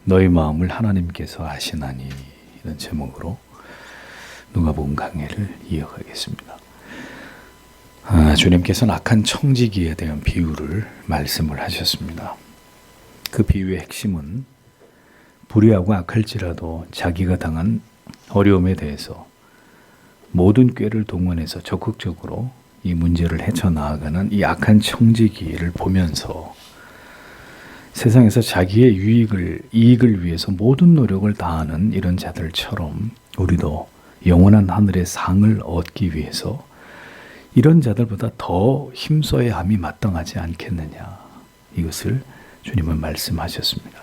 너희 마음을 하나님께서 아시나니, 이런 제목으로 누가복음 강해를 이어가겠습니다. 주님께서는 악한 청지기에 대한 비유를 말씀을 하셨습니다. 그 비유의 핵심은 불의하고 악할지라도 자기가 당한 어려움에 대해서 모든 꾀를 동원해서 적극적으로 이 문제를 헤쳐나아가는 이 악한 청지기를 보면서 세상에서 자기의 이익을 위해서 모든 노력을 다하는 이런 자들처럼 우리도 영원한 하늘의 상을 얻기 위해서 이런 자들보다 더 힘써야 함이 마땅하지 않겠느냐, 이것을 주님은 말씀하셨습니다.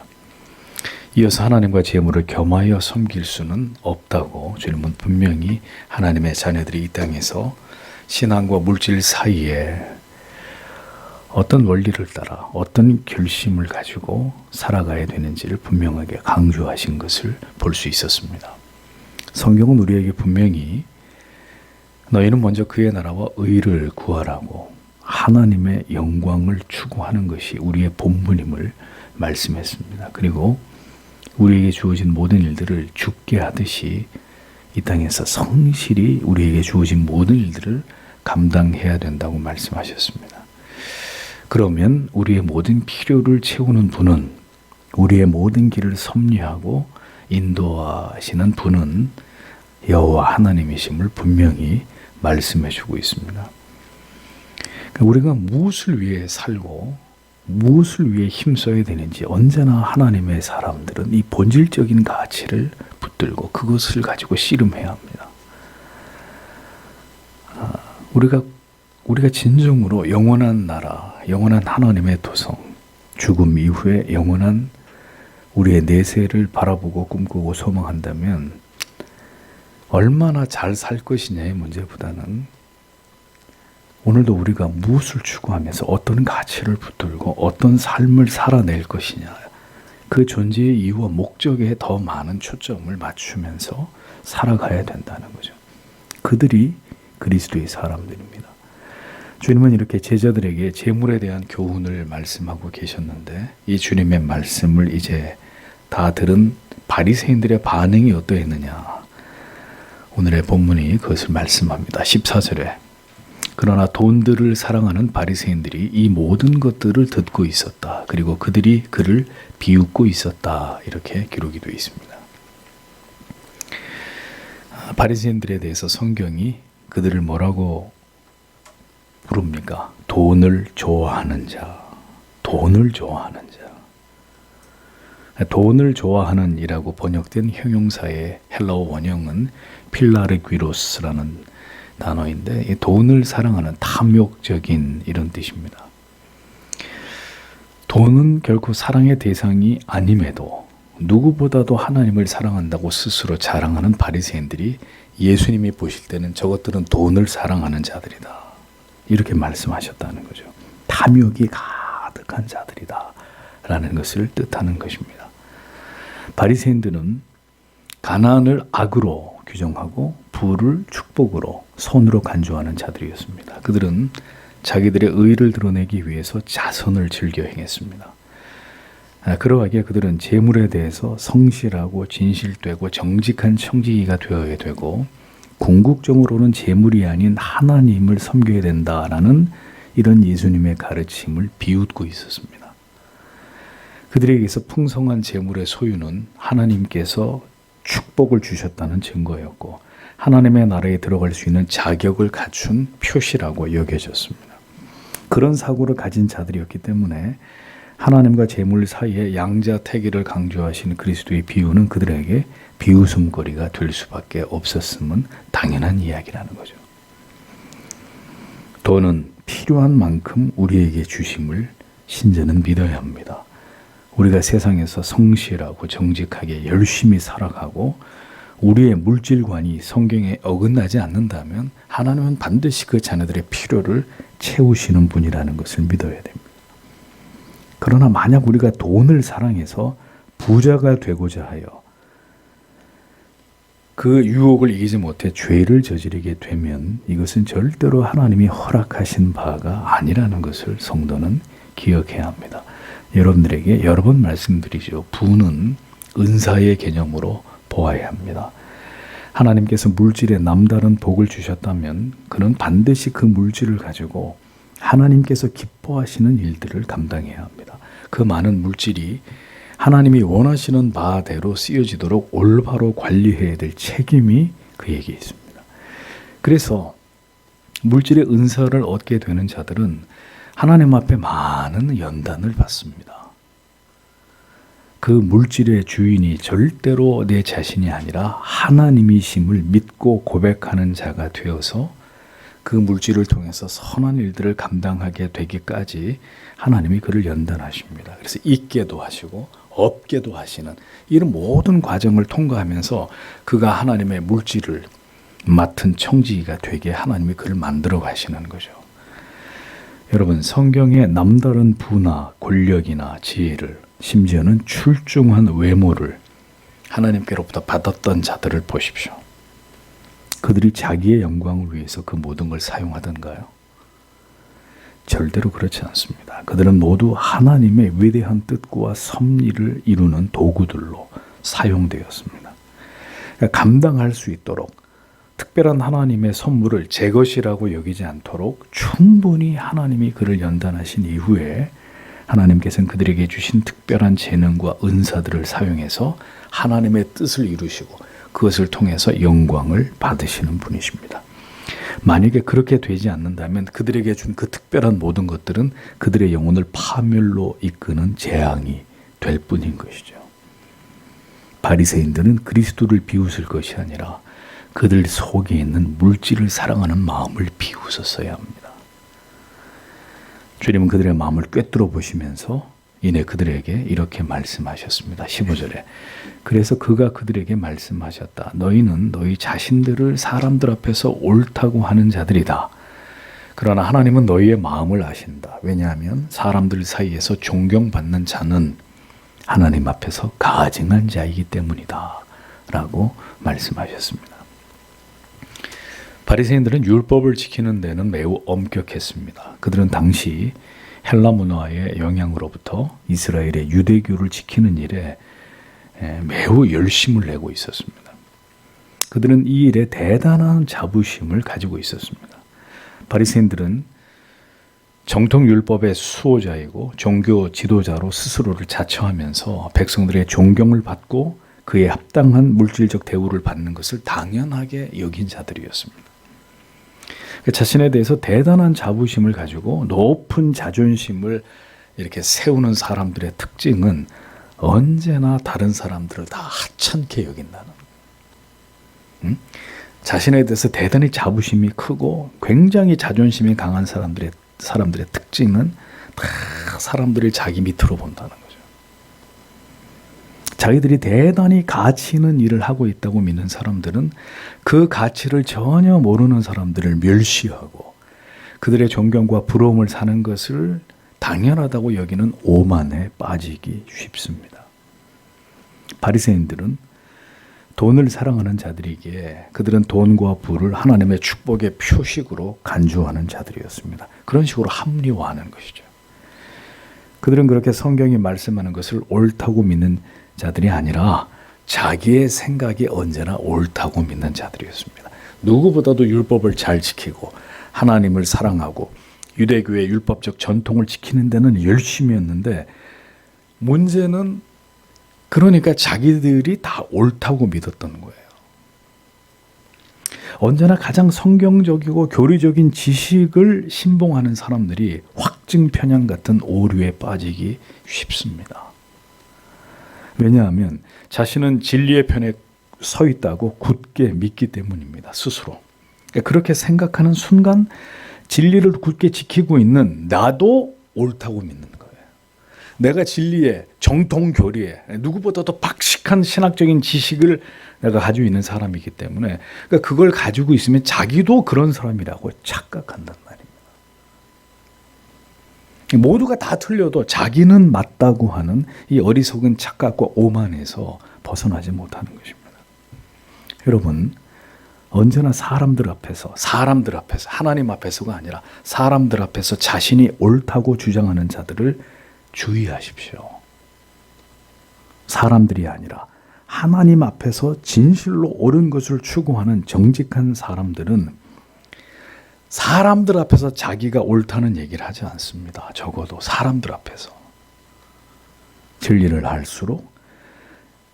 이어서 하나님과 재물을 겸하여 섬길 수는 없다고 주님은 분명히 하나님의 자녀들이 이 땅에서 신앙과 물질 사이에 어떤 원리를 따라 어떤 결심을 가지고 살아가야 되는지를 분명하게 강조하신 것을 볼 수 있었습니다. 성경은 우리에게 분명히 너희는 먼저 그의 나라와 의를 구하라고 하나님의 영광을 추구하는 것이 우리의 본분임을 말씀했습니다. 그리고 우리에게 주어진 모든 일들을 주께 하듯이 이 땅에서 성실히 우리에게 주어진 모든 일들을 감당해야 된다고 말씀하셨습니다. 그러면 우리의 모든 필요를 채우는 분은, 우리의 모든 길을 섭리하고 인도하시는 분은 여호와 하나님이심을 분명히 말씀해주고 있습니다. 우리가 무엇을 위해 살고 무엇을 위해 힘써야 되는지 언제나 하나님의 사람들은 이 본질적인 가치를 붙들고 그것을 가지고 씨름해야 합니다. 우리가 진정으로 영원한 나라, 영원한 하나님의 도성, 죽음 이후에 영원한 우리의 내세를 바라보고 꿈꾸고 소망한다면 얼마나 잘 살 것이냐의 문제보다는 오늘도 우리가 무엇을 추구하면서 어떤 가치를 붙들고 어떤 삶을 살아낼 것이냐, 그 존재의 이유와 목적에 더 많은 초점을 맞추면서 살아가야 된다는 거죠. 그들이 그리스도의 사람들입니다. 주님은 이렇게 제자들에게 재물에 대한 교훈을 말씀하고 계셨는데 이 주님의 말씀을 이제 다 들은 바리새인들의 반응이 어떠했느냐, 오늘의 본문이 그것을 말씀합니다. 14절에 그러나 돈들을 사랑하는 바리새인들이 이 모든 것들을 듣고 있었다. 그리고 그들이 그를 비웃고 있었다. 이렇게 기록이 되어 있습니다. 바리새인들에 대해서 성경이 그들을 뭐라고 부릅니까? 돈을 좋아하는 자, 돈을 좋아하는 자. 돈을 좋아하는 이라고 번역된 형용사의 헬라어 원형은 필라르귀로스라는 단어인데 이 돈을 사랑하는 탐욕적인 이런 뜻입니다. 돈은 결코 사랑의 대상이 아님에도 누구보다도 하나님을 사랑한다고 스스로 자랑하는 바리새인들이 예수님이 보실 때는 저것들은 돈을 사랑하는 자들이다, 이렇게 말씀하셨다는 거죠. 탐욕이 가득한 자들이다 라는 것을 뜻하는 것입니다. 바리새인들은 가난을 악으로 규정하고 부를 축복으로 손으로 간주하는 자들이었습니다. 그들은 자기들의 의를 드러내기 위해서 자선을 즐겨 행했습니다. 그러하기에 그들은 재물에 대해서 성실하고 진실되고 정직한 청지기가 되어야 되고 궁극적으로는 재물이 아닌 하나님을 섬겨야 된다라는 이런 예수님의 가르침을 비웃고 있었습니다. 그들에게서 풍성한 재물의 소유는 하나님께서 축복을 주셨다는 증거였고 하나님의 나라에 들어갈 수 있는 자격을 갖춘 표시라고 여겨졌습니다. 그런 사고를 가진 자들이었기 때문에 하나님과 재물 사이에 양자택일을 강조하신 그리스도의 비유는 그들에게 비웃음거리가 될 수밖에 없었음은 당연한 이야기라는 거죠. 돈은 필요한 만큼 우리에게 주심을 신자는 믿어야 합니다. 우리가 세상에서 성실하고 정직하게 열심히 살아가고 우리의 물질관이 성경에 어긋나지 않는다면 하나님은 반드시 그 자녀들의 필요를 채우시는 분이라는 것을 믿어야 됩니다. 그러나 만약 우리가 돈을 사랑해서 부자가 되고자 하여 그 유혹을 이기지 못해 죄를 저지르게 되면 이것은 절대로 하나님이 허락하신 바가 아니라는 것을 성도는 기억해야 합니다. 여러분들에게 여러 번 말씀드리죠. 부는 은사의 개념으로 보아야 합니다. 하나님께서 물질에 남다른 복을 주셨다면 그는 반드시 그 물질을 가지고 하나님께서 기뻐하시는 일들을 감당해야 합니다. 그 많은 물질이 하나님이 원하시는 바대로 쓰여지도록 올바로 관리해야 될 책임이 그에게 있습니다. 그래서 물질의 은사를 얻게 되는 자들은 하나님 앞에 많은 연단을 받습니다. 그 물질의 주인이 절대로 내 자신이 아니라 하나님이심을 믿고 고백하는 자가 되어서 그 물질을 통해서 선한 일들을 감당하게 되기까지 하나님이 그를 연단하십니다. 그래서 있게도 하시고 없게도 하시는 이런 모든 과정을 통과하면서 그가 하나님의 물질을 맡은 청지기가 되게 하나님이 그를 만들어 가시는 거죠. 여러분, 성경에 남다른 부나 권력이나 지혜를, 심지어는 출중한 외모를 하나님께로부터 받았던 자들을 보십시오. 그들이 자기의 영광을 위해서 그 모든 걸 사용하던가요? 절대로 그렇지 않습니다. 그들은 모두 하나님의 위대한 뜻과 섭리를 이루는 도구들로 사용되었습니다. 그러니까 감당할 수 있도록 특별한 하나님의 선물을 제 것이라고 여기지 않도록 충분히 하나님이 그를 연단하신 이후에 하나님께서는 그들에게 주신 특별한 재능과 은사들을 사용해서 하나님의 뜻을 이루시고 그것을 통해서 영광을 받으시는 분이십니다. 만약에 그렇게 되지 않는다면 그들에게 준 그 특별한 모든 것들은 그들의 영혼을 파멸로 이끄는 재앙이 될 뿐인 것이죠. 바리새인들은 그리스도를 비웃을 것이 아니라 그들 속에 있는 물질을 사랑하는 마음을 비웃었어야 합니다. 주님은 그들의 마음을 꿰뚫어 보시면서 이내 그들에게 이렇게 말씀하셨습니다. 15절에 그래서 그가 그들에게 말씀하셨다. 너희는 너희 자신들을 사람들 앞에서 옳다고 하는 자들이다. 그러나 하나님은 너희의 마음을 아신다. 왜냐하면 사람들 사이에서 존경받는 자는 하나님 앞에서 가증한 자이기 때문이다. 라고 말씀하셨습니다. 바리새인들은 율법을 지키는 데는 매우 엄격했습니다. 그들은 당시 헬라 문화의 영향으로부터 이스라엘의 유대교를 지키는 일에 매우 열심을 내고 있었습니다. 그들은 이 일에 대단한 자부심을 가지고 있었습니다. 바리새인들은 정통 율법의 수호자이고 종교 지도자로 스스로를 자처하면서 백성들의 존경을 받고 그에 합당한 물질적 대우를 받는 것을 당연하게 여긴 자들이었습니다. 자신에 대해서 대단한 자부심을 가지고 높은 자존심을 이렇게 세우는 사람들의 특징은 언제나 다른 사람들을 다 하찮게 여긴다는, 자신에 대해서 대단히 자부심이 크고 굉장히 자존심이 강한 사람들의 특징은 다 사람들을 자기 밑으로 본다는 거죠. 자기들이 대단히 가치 있는 일을 하고 있다고 믿는 사람들은 그 가치를 전혀 모르는 사람들을 멸시하고 그들의 존경과 부러움을 사는 것을 당연하다고 여기는 오만에 빠지기 쉽습니다. 바리새인들은 돈을 사랑하는 자들이기에 그들은 돈과 부를 하나님의 축복의 표식으로 간주하는 자들이었습니다. 그런 식으로 합리화하는 것이죠. 그들은 그렇게 성경이 말씀하는 것을 옳다고 믿는 자들이 아니라 자기의 생각이 언제나 옳다고 믿는 자들이었습니다. 누구보다도 율법을 잘 지키고 하나님을 사랑하고 유대교의 율법적 전통을 지키는 데는 열심이었는데 문제는 그러니까 자기들이 다 옳다고 믿었던 거예요. 언제나 가장 성경적이고 교리적인 지식을 신봉하는 사람들이 확증 편향 같은 오류에 빠지기 쉽습니다. 왜냐하면 자신은 진리의 편에 서 있다고 굳게 믿기 때문입니다. 스스로. 그렇게 생각하는 순간 진리를 굳게 지키고 있는 나도 옳다고 믿는 거예요. 내가 진리에, 정통 교리에 누구보다도 박식한 신학적인 지식을 내가 가지고 있는 사람이기 때문에 그걸 가지고 있으면 자기도 그런 사람이라고 착각한단 말입니다. 모두가 다 틀려도 자기는 맞다고 하는 이 어리석은 착각과 오만에서 벗어나지 못하는 것입니다. 여러분, 언제나 사람들 앞에서 하나님 앞에서가 아니라 사람들 앞에서 자신이 옳다고 주장하는 자들을 주의하십시오. 사람들이 아니라 하나님 앞에서 진실로 옳은 것을 추구하는 정직한 사람들은 사람들 앞에서 자기가 옳다는 얘기를 하지 않습니다. 적어도 사람들 앞에서. 진리를 알수록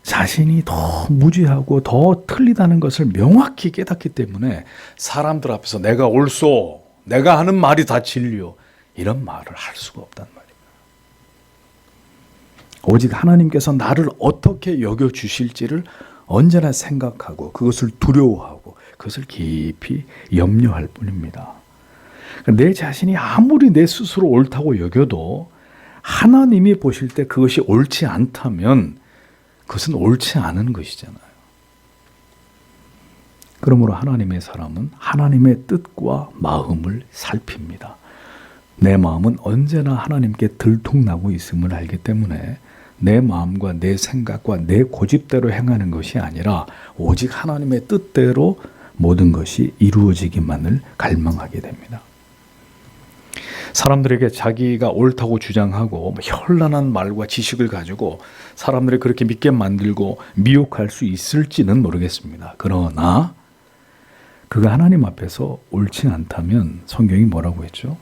자신이 더 무지하고 더 틀리다는 것을 명확히 깨닫기 때문에 사람들 앞에서 내가 옳소, 내가 하는 말이 다 진리요, 이런 말을 할 수가 없단 말이에요. 오직 하나님께서 나를 어떻게 여겨주실지를 언제나 생각하고 그것을 두려워하고 그것을 깊이 염려할 뿐입니다. 내 자신이 아무리 내 스스로 옳다고 여겨도 하나님이 보실 때 그것이 옳지 않다면 그것은 옳지 않은 것이잖아요. 그러므로 하나님의 사람은 하나님의 뜻과 마음을 살핍니다. 내 마음은 언제나 하나님께 들통나고 있음을 알기 때문에 내 마음과 내 생각과 내 고집대로 행하는 것이 아니라 오직 하나님의 뜻대로 모든 것이 이루어지기만을 갈망하게 됩니다. 사람들에게 자기가 옳다고 주장하고 현란한 말과 지식을 가지고 사람들이 그렇게 믿게 만들고 미혹할 수 있을지는 모르겠습니다. 그러나 그가 하나님 앞에서 옳지 않다면 성경이 뭐라고 했죠?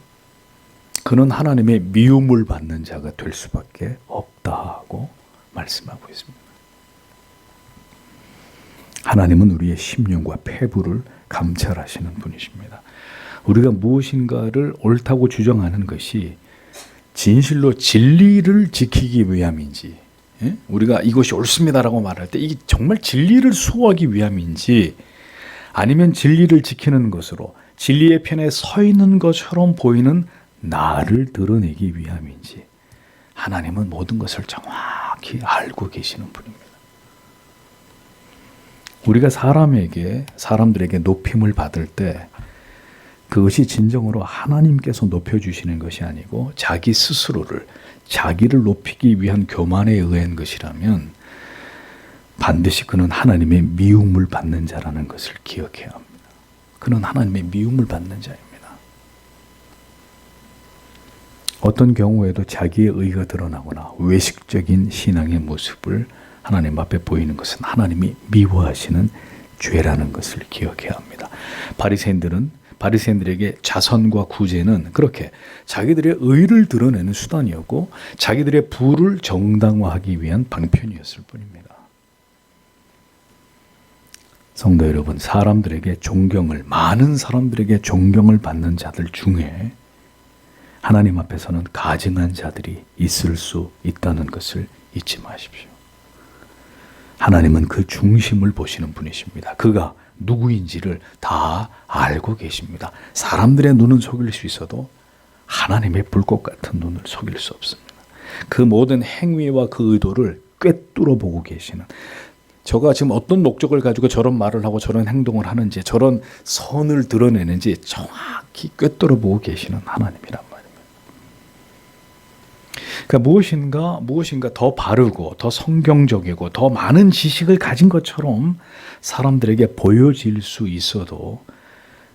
그는 하나님의 미움을 받는 자가 될 수밖에 없다고 말씀하고 있습니다. 하나님은 우리의 심령과 폐부를 감찰하시는 분이십니다. 우리가 무엇인가를 옳다고 주장하는 것이 진실로 진리를 지키기 위함인지, 우리가 이것이 옳습니다라고 말할 때 이게 정말 진리를 수호하기 위함인지, 아니면 진리를 지키는 것으로 진리의 편에 서 있는 것처럼 보이는 나를 드러내기 위함인지, 하나님은 모든 것을 정확히 알고 계시는 분입니다. 우리가 사람들에게 높임을 받을 때 그것이 진정으로 하나님께서 높여주시는 것이 아니고 자기 스스로를, 자기를 높이기 위한 교만에 의한 것이라면 반드시 그는 하나님의 미움을 받는 자라는 것을 기억해야 합니다. 그는 하나님의 미움을 받는 자입니다. 어떤 경우에도 자기의 의가 드러나거나 외식적인 신앙의 모습을 하나님 앞에 보이는 것은 하나님이 미워하시는 죄라는 것을 기억해야 합니다. 바리새인들에게 자선과 구제는 그렇게 자기들의 의를 드러내는 수단이었고 자기들의 부를 정당화하기 위한 방편이었을 뿐입니다. 성도 여러분, 많은 사람들에게 존경을 받는 자들 중에 하나님 앞에서는 가증한 자들이 있을 수 있다는 것을 잊지 마십시오. 하나님은 그 중심을 보시는 분이십니다. 그가 누구인지를 다 알고 계십니다. 사람들의 눈은 속일 수 있어도 하나님의 불꽃 같은 눈을 속일 수 없습니다. 그 모든 행위와 그 의도를 꿰뚫어 보고 계시는, 저가 지금 어떤 목적을 가지고 저런 말을 하고 저런 행동을 하는지, 저런 선을 드러내는지 정확히 꿰뚫어 보고 계시는 하나님이란 말입니다. 그러니까 무엇인가 더 바르고 더 성경적이고 더 많은 지식을 가진 것처럼 사람들에게 보여질 수 있어도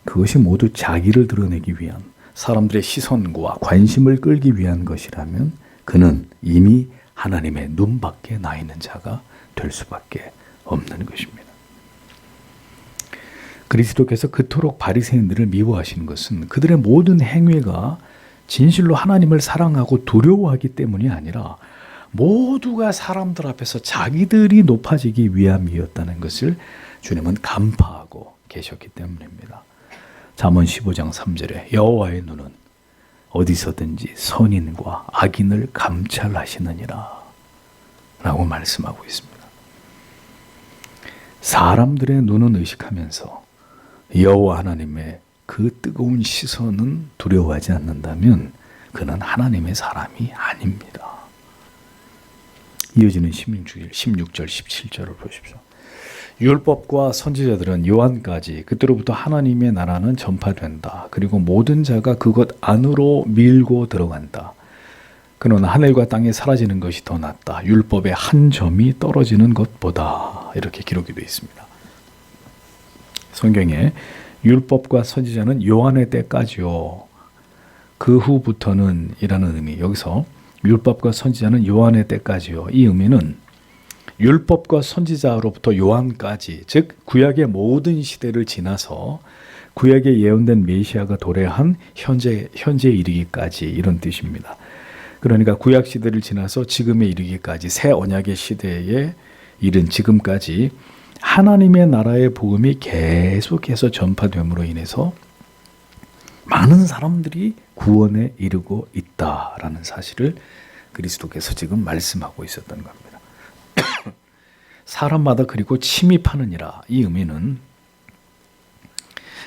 그것이 모두 자기를 드러내기 위한, 사람들의 시선과 관심을 끌기 위한 것이라면 그는 이미 하나님의 눈 밖에 나 있는 자가 될 수밖에 없는 것입니다. 그리스도께서 그토록 바리새인들을 미워하시는 것은 그들의 모든 행위가 진실로 하나님을 사랑하고 두려워하기 때문이 아니라 모두가 사람들 앞에서 자기들이 높아지기 위함이었다는 것을 주님은 간파하고 계셨기 때문입니다. 잠언 15장 3절에 여호와의 눈은 어디서든지 선인과 악인을 감찰하시느니라 라고 말씀하고 있습니다. 사람들의 눈은 의식하면서 여호와 하나님의 그 뜨거운 시선은 두려워하지 않는다면 그는 하나님의 사람이 아닙니다. 이어지는 16절, 17절을 보십시오. 율법과 선지자들은 요한까지 그때로부터 하나님의 나라는 전파된다. 그리고 모든 자가 그것 안으로 밀고 들어간다. 그러나 하늘과 땅이 사라지는 것이 더 낫다. 율법의 한 점이 떨어지는 것보다. 이렇게 기록이 되어 있습니다. 성경에 율법과 선지자는 요한의 때까지요. 그 후부터는 이라는 의미. 여기서 율법과 선지자는 요한의 때까지요. 이 의미는 율법과 선지자로부터 요한까지, 즉 구약의 모든 시대를 지나서 구약에 예언된 메시아가 도래한 현재에 이르기까지, 이런 뜻입니다. 그러니까 구약 시대를 지나서 지금에 이르기까지, 새 언약의 시대에 이른 지금까지 하나님의 나라의 복음이 계속해서 전파됨으로 인해서 많은 사람들이 구원에 이르고 있다라는 사실을 그리스도께서 지금 말씀하고 있었던 겁니다. 사람마다 그리고 침입하느니라, 이 의미는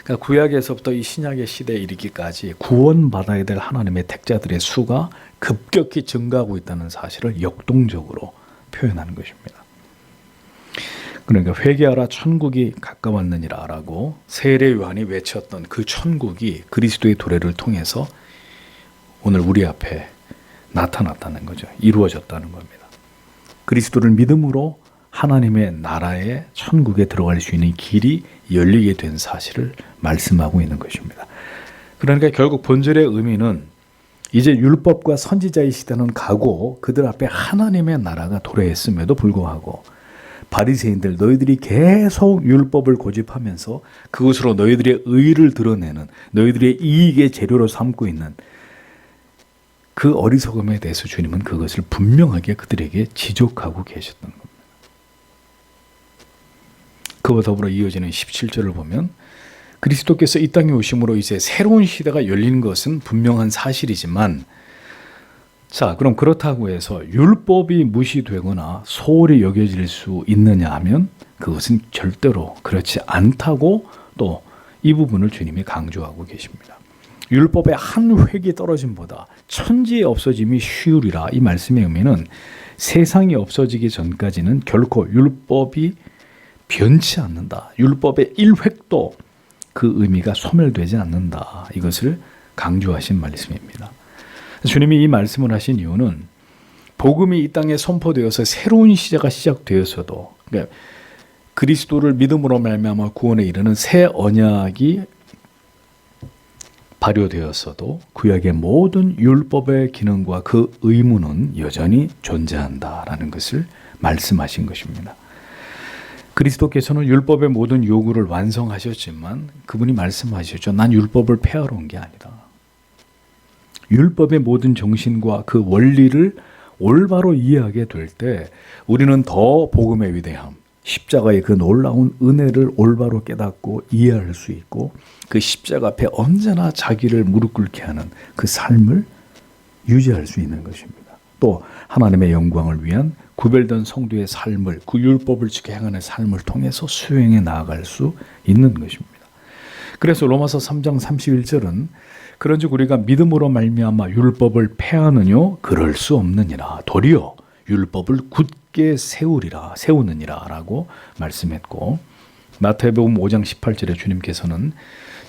그러니까 구약에서부터 이 신약의 시대에 이르기까지 구원받아야 될 하나님의 택자들의 수가 급격히 증가하고 있다는 사실을 역동적으로 표현하는 것입니다. 그러니까 회개하라 천국이 가까웠느니라 라고 세례 요한이 외쳤던 그 천국이 그리스도의 도래를 통해서 오늘 우리 앞에 나타났다는 거죠. 이루어졌다는 겁니다. 그리스도를 믿음으로 하나님의 나라의 천국에 들어갈 수 있는 길이 열리게 된 사실을 말씀하고 있는 것입니다. 그러니까 결국 본절의 의미는 이제 율법과 선지자의 시대는 가고 그들 앞에 하나님의 나라가 도래했음에도 불구하고 바리새인들, 너희들이 계속 율법을 고집하면서 그것으로 너희들의 의를 드러내는, 너희들의 이익의 재료로 삼고 있는 그 어리석음에 대해서 주님은 그것을 분명하게 그들에게 지적하고 계셨던 겁니다. 그와 더불어 이어지는 17절을 보면 그리스도께서 이 땅에 오심으로 이제 새로운 시대가 열린 것은 분명한 사실이지만, 자, 그럼 그렇다고 해서 율법이 무시되거나 소홀히 여겨질 수 있느냐 하면 그것은 절대로 그렇지 않다고 또 이 부분을 주님이 강조하고 계십니다. 율법의 한 획이 떨어짐보다 천지의 없어짐이 쉬우리라, 이 말씀의 의미는 세상이 없어지기 전까지는 결코 율법이 변치 않는다. 율법의 1획도 그 의미가 소멸되지 않는다. 이것을 강조하신 말씀입니다. 주님이 이 말씀을 하신 이유는 복음이 이 땅에 선포되어서 새로운 시대가 시작되어서도, 그러니까 그리스도를 믿음으로 말미암아 구원에 이르는 새 언약이 발효되었어도 구약의 모든 율법의 기능과 그 의무는 여전히 존재한다라는 것을 말씀하신 것입니다. 그리스도께서는 율법의 모든 요구를 완성하셨지만 그분이 말씀하셨죠. 난 율법을 폐하러 온 게 아니다. 율법의 모든 정신과 그 원리를 올바로 이해하게 될 때 우리는 더 복음의 위대함, 십자가의 그 놀라운 은혜를 올바로 깨닫고 이해할 수 있고 그 십자가 앞에 언제나 자기를 무릎 꿇게 하는 그 삶을 유지할 수 있는 것입니다. 또 하나님의 영광을 위한 구별된 성도의 삶을, 그 율법을 지켜 행하는 삶을 통해서 수행해 나아갈 수 있는 것입니다. 그래서 로마서 3장 31절은 그런즉 우리가 믿음으로 말미암아 율법을 폐하느뇨 그럴 수 없느니라, 도리어 율법을 굳게 세우느니라 라고 말씀했고, 마태복음 5장 18절에 주님께서는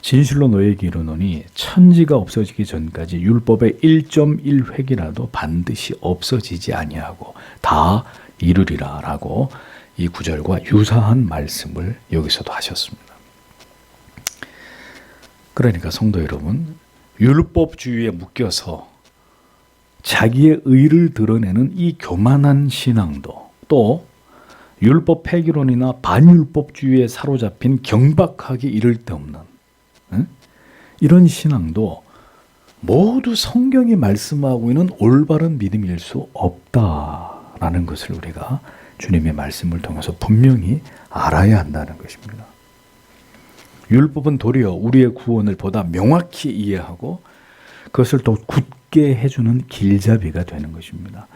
진실로 너희에게 이르노니 천지가 없어지기 전까지 율법의 1.1획이라도 반드시 없어지지 아니하고 다 이루리라 라고 이 구절과 유사한 말씀을 여기서도 하셨습니다. 그러니까 성도 여러분, 율법주의에 묶여서 자기의 의를 드러내는 이 교만한 신앙도, 또 율법 폐기론이나 반율법주의에 사로잡힌 경박하기 이를 데 없는 이런 신앙도 모두 성경이 말씀하고 있는 올바른 믿음일 수 없다라는 것을 우리가 주님의 말씀을 통해서 분명히 알아야 한다는 것입니다. 율법은 도리어 우리의 구원을 보다 명확히 이해하고 그것을 더 굳게 해주는 길잡이가 되는 것입니다.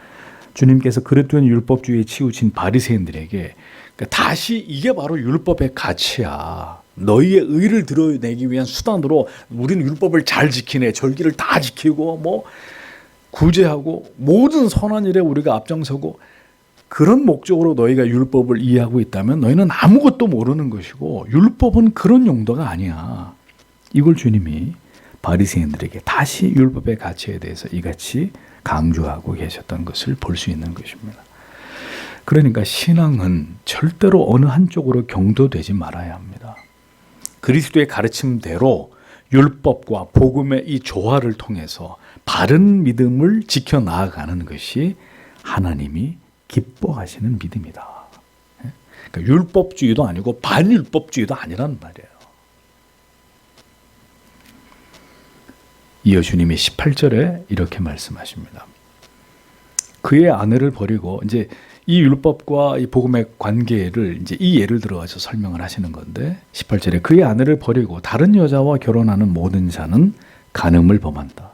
주님께서 그릇된 율법주의에 치우친 바리새인들에게 다시 이게 바로 율법의 가치야, 너희의 의를 드러내기 위한 수단으로 우리는 율법을 잘 지키네, 절기를 다 지키고 뭐 구제하고 모든 선한 일에 우리가 앞장서고, 그런 목적으로 너희가 율법을 이해하고 있다면 너희는 아무것도 모르는 것이고 율법은 그런 용도가 아니야. 이걸 주님이 바리새인들에게 다시 율법의 가치에 대해서 이같이 강조하고 계셨던 것을 볼 수 있는 것입니다. 그러니까 신앙은 절대로 어느 한쪽으로 경도되지 말아야 합니다. 그리스도의 가르침대로 율법과 복음의 이 조화를 통해서 바른 믿음을 지켜나가는 것이 하나님이 기뻐하시는 믿음이다. 그러니까 율법주의도 아니고 반율법주의도 아니란 말이에요. 이어 주님이 18절에 이렇게 말씀하십니다. 그의 아내를 버리고, 이제 이 율법과 이 복음의 관계를 이제 이 예를 들어서 설명을 하시는 건데, 18절에 그의 아내를 버리고 다른 여자와 결혼하는 모든 자는 간음을 범한다.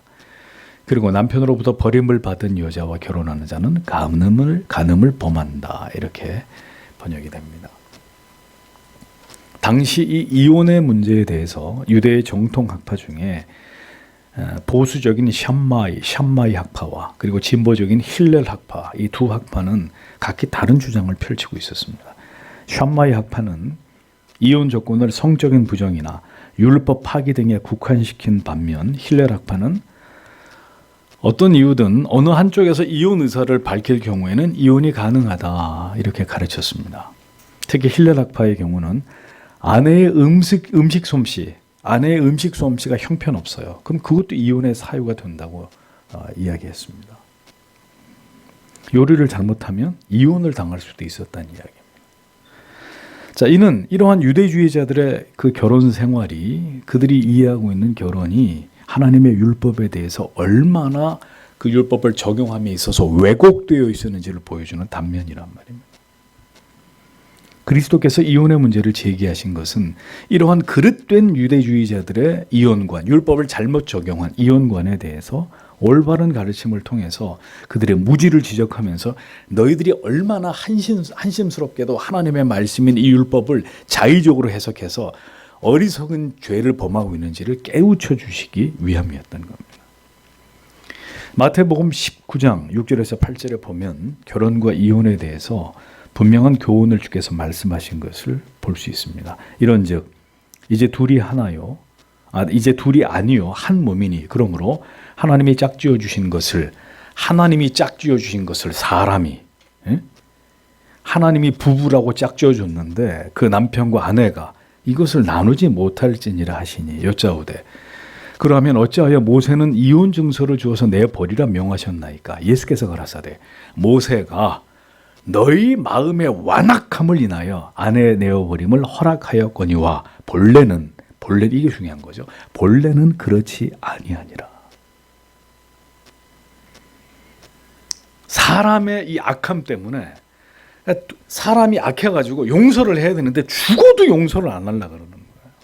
그리고 남편으로부터 버림을 받은 여자와 결혼하는 자는 간음을 범한다. 이렇게 번역이 됩니다. 당시 이 이혼의 문제에 대해서 유대의 정통 학파 중에 보수적인 샴마이 학파와 그리고 진보적인 힐렐 학파, 이 두 학파는 각기 다른 주장을 펼치고 있었습니다. 샴마이 학파는 이혼 조건을 성적인 부정이나 율법 파기 등에 국한시킨 반면, 힐렐 학파는 어떤 이유든 어느 한쪽에서 이혼 의사를 밝힐 경우에는 이혼이 가능하다, 이렇게 가르쳤습니다. 특히 힐렐 학파의 경우는 아내의 음식 솜씨가 형편없어요. 그럼 그것도 이혼의 사유가 된다고 이야기했습니다. 요리를 잘못하면 이혼을 당할 수도 있었다는 이야기입니다. 자, 이는 이러한 유대주의자들의 그 결혼 생활이, 그들이 이해하고 있는 결혼이 하나님의 율법에 대해서 얼마나 그 율법을 적용함에 있어서 왜곡되어 있었는지를 보여주는 단면이란 말입니다. 그리스도께서 이혼의 문제를 제기하신 것은 이러한 그릇된 유대주의자들의 이혼관, 율법을 잘못 적용한 이혼관에 대해서 올바른 가르침을 통해서 그들의 무지를 지적하면서 너희들이 얼마나 한심스럽게도 하나님의 말씀인 이 율법을 자의적으로 해석해서 어리석은 죄를 범하고 있는지를 깨우쳐 주시기 위함이었던 겁니다. 마태복음 19장 6절에서 8절에 보면 결혼과 이혼에 대해서 분명한 교훈을 주께서 말씀하신 것을 볼 수 있습니다. 이런즉 이제 둘이 하나요, 이제 둘이 아니요 한 몸이니, 그러므로 하나님이 짝지어 주신 것을 사람이, 하나님이 부부라고 짝지어 줬는데 그 남편과 아내가 이것을 나누지 못할지니라 하시니 여짜오되 그러면 어찌하여 모세는 이혼 증서를 주어서 내버리라 명하셨나이까? 예수께서 가라사대 모세가 너희 마음의 완악함을 인하여 아내 내어버림을 허락하였거니와 본래는 이게 중요한 거죠. 본래는 그렇지 아니하니라. 사람의 이 악함 때문에, 사람이 악해가지고 용서를 해야 되는데 죽어도 용서를 안 하려고 그러는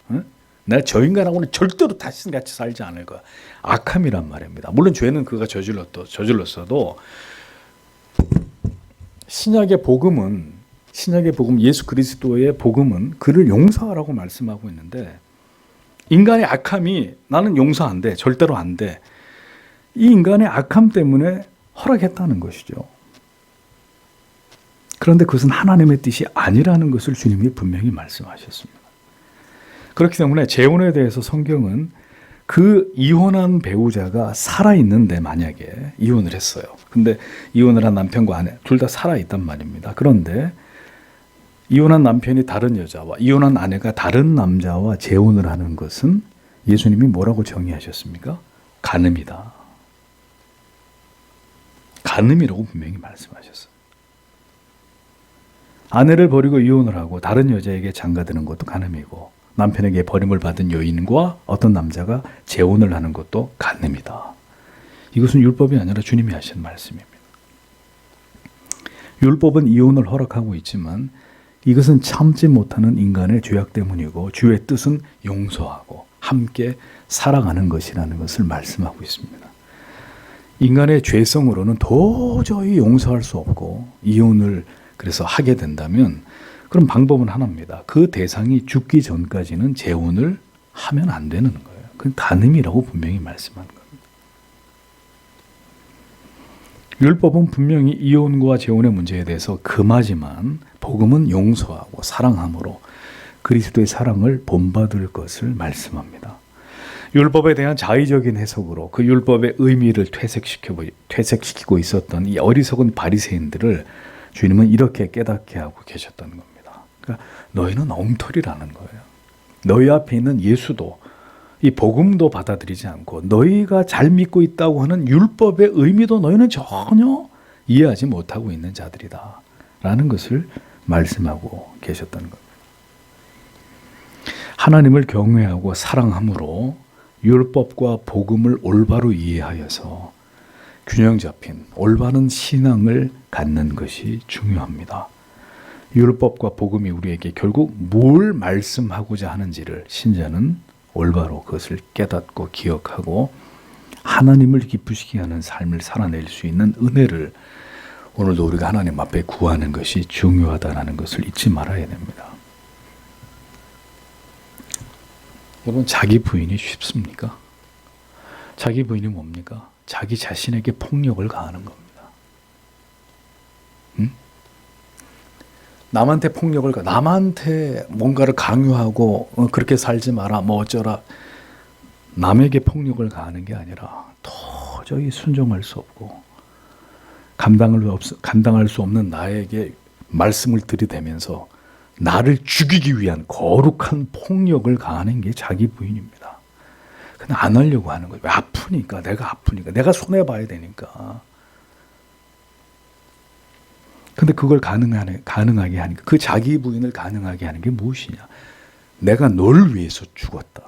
거예요. 내가 저 인간하고는 절대로 다시 같이 살지 않을 거야. 악함이란 말입니다. 물론 죄는 그가 저질렀어도 신약의 복음, 예수 그리스도의 복음은 그를 용서하라고 말씀하고 있는데, 인간의 악함이 나는 용서 안 돼, 절대로 안 돼, 이 인간의 악함 때문에 허락했다는 것이죠. 그런데 그것은 하나님의 뜻이 아니라는 것을 주님이 분명히 말씀하셨습니다. 그렇기 때문에 재혼에 대해서 성경은 그 이혼한 배우자가 살아있는데, 만약에 이혼을 했어요. 근데 이혼을 한 남편과 아내 둘 다 살아있단 말입니다. 그런데 이혼한 남편이 다른 여자와 이혼한 아내가 다른 남자와 재혼을 하는 것은 예수님이 뭐라고 정의하셨습니까? 간음이다. 간음이라고 분명히 말씀하셨어요. 아내를 버리고 이혼을 하고 다른 여자에게 장가드는 것도 간음이고, 남편에게 버림을 받은 여인과 어떤 남자가 재혼을 하는 것도 간음이다. 이것은 율법이 아니라 주님이 하신 말씀입니다. 율법은 이혼을 허락하고 있지만 이것은 참지 못하는 인간의 죄악 때문이고, 주의 뜻은 용서하고 함께 살아가는 것이라는 것을 말씀하고 있습니다. 인간의 죄성으로는 도저히 용서할 수 없고 이혼을 그래서 하게 된다면, 그럼 방법은 하나입니다. 그 대상이 죽기 전까지는 재혼을 하면 안 되는 거예요. 그건 간음이라고 분명히 말씀한 겁니다. 율법은 분명히 이혼과 재혼의 문제에 대해서 금하지만 복음은 용서하고 사랑함으로 그리스도의 사랑을 본받을 것을 말씀합니다. 율법에 대한 자의적인 해석으로 그 율법의 의미를 퇴색시키고 있었던 이 어리석은 바리새인들을 주님은 이렇게 깨닫게 하고 계셨던 겁니다. 그러니까 너희는 엉터리라는 거예요. 너희 앞에 있는 예수도, 이 복음도 받아들이지 않고 너희가 잘 믿고 있다고 하는 율법의 의미도 너희는 전혀 이해하지 못하고 있는 자들이다 라는 것을 말씀하고 계셨던 겁니다. 하나님을 경외하고 사랑함으로 율법과 복음을 올바로 이해하여서 균형 잡힌 올바른 신앙을 갖는 것이 중요합니다. 율법과 복음이 우리에게 결국 뭘 말씀하고자 하는지를 신자는 올바로 그것을 깨닫고 기억하고 하나님을 기쁘시게 하는 삶을 살아낼 수 있는 은혜를 오늘도 우리가 하나님 앞에 구하는 것이 중요하다는 것을 잊지 말아야 됩니다. 여러분, 자기 부인이 쉽습니까? 자기 부인이 뭡니까? 자기 자신에게 폭력을 가하는 겁니다. 응? 남한테 폭력을 남한테 뭔가를 강요하고 그렇게 살지 마라 뭐 어쩌라, 남에게 폭력을 가하는 게 아니라 도저히 순종할 수 없고 감당할 수 없는 나에게 말씀을 들이대면서 나를 죽이기 위한 거룩한 폭력을 가하는 게 자기 부인입니다. 근데 안 하려고 하는 거예요. 왜? 아프니까, 내가 손해봐야 되니까. 근데 그걸 가능하게 하니까, 그 자기 부인을 가능하게 하는 게 무엇이냐? 내가 너를 위해서 죽었다.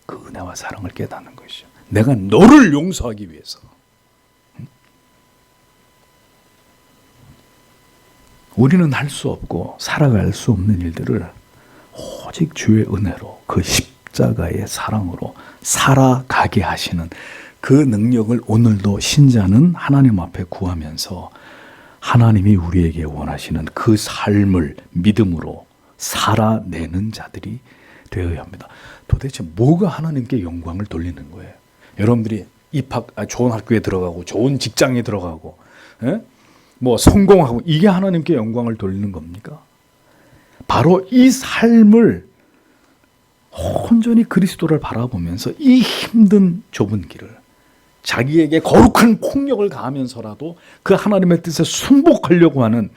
그 은혜와 사랑을 깨닫는 것이죠. 내가 너를 용서하기 위해서. 우리는 할 수 없고 살아갈 수 없는 일들을 오직 주의 은혜로, 그 십자가의 사랑으로 살아가게 하시는 그 능력을 오늘도 신자는 하나님 앞에 구하면서 하나님이 우리에게 원하시는 그 삶을 믿음으로 살아내는 자들이 되어야 합니다. 도대체 뭐가 하나님께 영광을 돌리는 거예요? 여러분들이 좋은 학교에 들어가고 좋은 직장에 들어가고 뭐 성공하고 이게 하나님께 영광을 돌리는 겁니까? 바로 이 삶을 온전히 그리스도를 바라보면서 이 힘든 좁은 길을 자기에게 거룩한 폭력을 가하면서라도 그 하나님의 뜻에 순복하려고 하는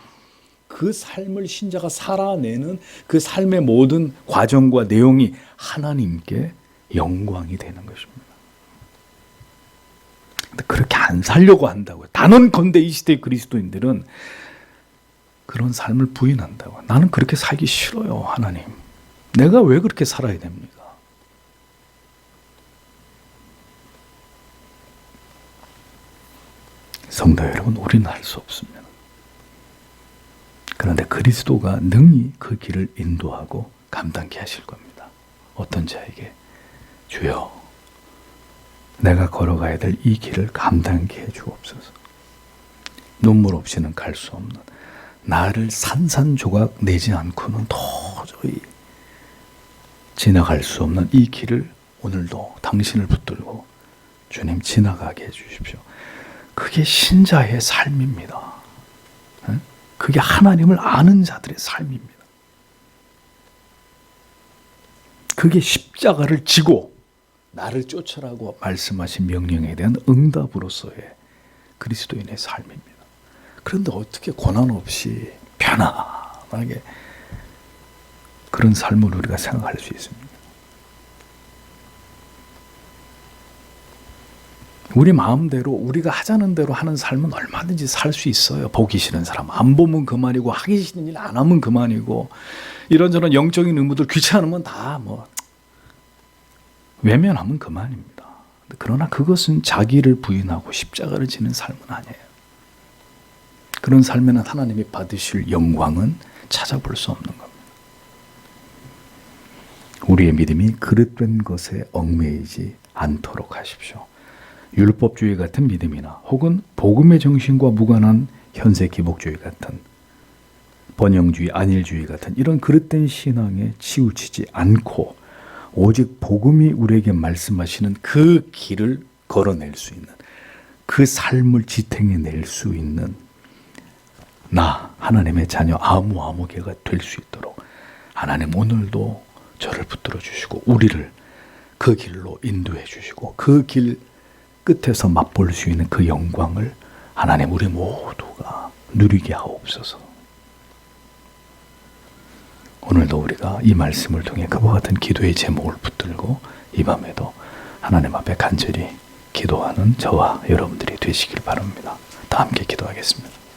그 삶을 신자가 살아내는 그 삶의 모든 과정과 내용이 하나님께 영광이 되는 것입니다. 근데 그렇게 안 살려고 한다고요. 단언컨대 이 시대의 그리스도인들은 그런 삶을 부인한다고. 나는 그렇게 살기 싫어요, 하나님. 내가 왜 그렇게 살아야 됩니까? 성도 여러분, 우리는 할 수 없습니다. 그런데 그리스도가 능히 그 길을 인도하고 감당케 하실 겁니다. 어떤 자에게? 주여, 내가 걸어가야 될 이 길을 감당케 해 주옵소서. 눈물 없이는 갈 수 없는, 나를 산산조각 내지 않고는 도저히 지나갈 수 없는 이 길을 오늘도 당신을 붙들고 주님 지나가게 해 주십시오. 그게 신자의 삶입니다. 그게 하나님을 아는 자들의 삶입니다. 그게 십자가를 지고 나를 쫓으라고 말씀하신 명령에 대한 응답으로서의 그리스도인의 삶입니다. 그런데 어떻게 고난 없이 편안하게 그런 삶을 우리가 생각할 수 있습니까? 우리 마음대로 우리가 하자는 대로 하는 삶은 얼마든지 살 수 있어요. 보기 싫은 사람 안 보면 그만이고, 하기 싫은 일 안 하면 그만이고, 이런저런 영적인 의무들 귀찮으면 다 외면하면 그만입니다. 그러나 그것은 자기를 부인하고 십자가를 지는 삶은 아니에요. 그런 삶에는 하나님이 받으실 영광은 찾아볼 수 없는 겁니다. 우리의 믿음이 그릇된 것에 얽매이지 않도록 하십시오. 율법주의 같은 믿음이나 혹은 복음의 정신과 무관한 현세 기복주의 같은 번영주의, 안일주의 같은 이런 그릇된 신앙에 치우치지 않고 오직 복음이 우리에게 말씀하시는 그 길을 걸어낼 수 있는, 그 삶을 지탱해낼 수 있는 나 하나님의 자녀 아무개가 될 수 있도록 하나님 오늘도 저를 붙들어 주시고 우리를 그 길로 인도해 주시고 그 길 끝에서 맛볼 수 있는 그 영광을 하나님 우리 모두가 누리게 하옵소서. 오늘도 우리가 이 말씀을 통해 그와 같은 기도의 제목을 붙들고 이 밤에도 하나님 앞에 간절히 기도하는 저와 여러분들이 되시길 바랍니다. 다 함께 기도하겠습니다.